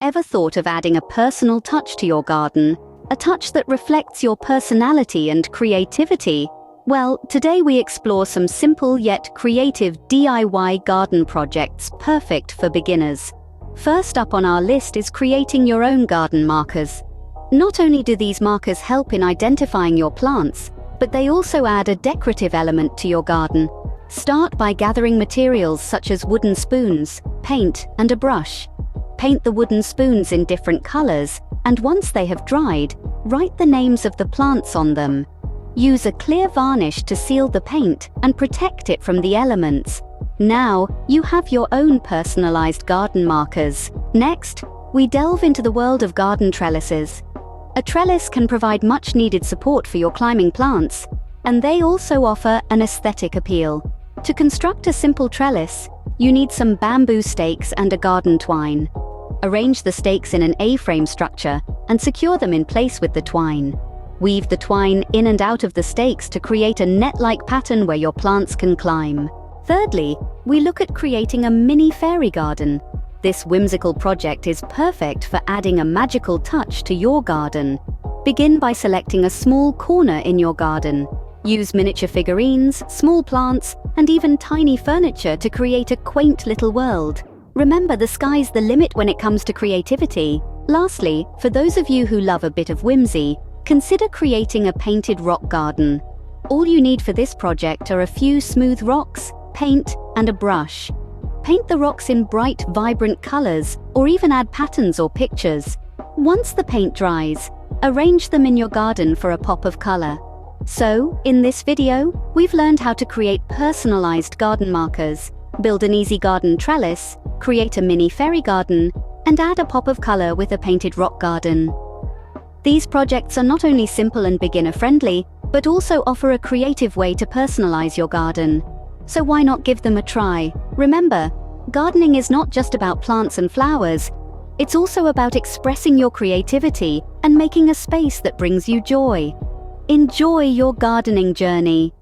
Ever thought of adding a personal touch to your garden? A touch that reflects your personality and creativity? Well, today we explore some simple yet creative DIY garden projects perfect for beginners. First up on our list is creating your own garden markers. Not only do these markers help in identifying your plants, but they also add a decorative element to your garden. Start by gathering materials such as wooden spoons, paint, and a brush. Paint the wooden spoons in different colors, and once they have dried, write the names of the plants on them. Use a clear varnish to seal the paint and protect it from the elements. Now, you have your own personalized garden markers. Next, we delve into the world of garden trellises. A trellis can provide much-needed support for your climbing plants, and they also offer an aesthetic appeal. To construct a simple trellis, you need some bamboo stakes and a garden twine. Arrange the stakes in an A-frame structure and secure them in place with the twine. Weave the twine in and out of the stakes to create a net-like pattern where your plants can climb. Thirdly, we look at creating a mini fairy garden. This whimsical project is perfect for adding a magical touch to your garden. Begin by selecting a small corner in your garden. Use miniature figurines, small plants, and even tiny furniture to create a quaint little world. Remember, the sky's the limit when it comes to creativity. Lastly, for those of you who love a bit of whimsy, consider creating a painted rock garden. All you need for this project are a few smooth rocks, paint, and a brush. Paint the rocks in bright, vibrant colors, or even add patterns or pictures. Once the paint dries, arrange them in your garden for a pop of color. So, in this video, we've learned how to create personalized garden markers, build an easy garden trellis, create a mini fairy garden, and add a pop of color with a painted rock garden. These projects are not only simple and beginner-friendly, but also offer a creative way to personalize your garden. So why not give them a try? Remember, gardening is not just about plants and flowers. It's also about expressing your creativity and making a space that brings you joy. Enjoy your gardening journey.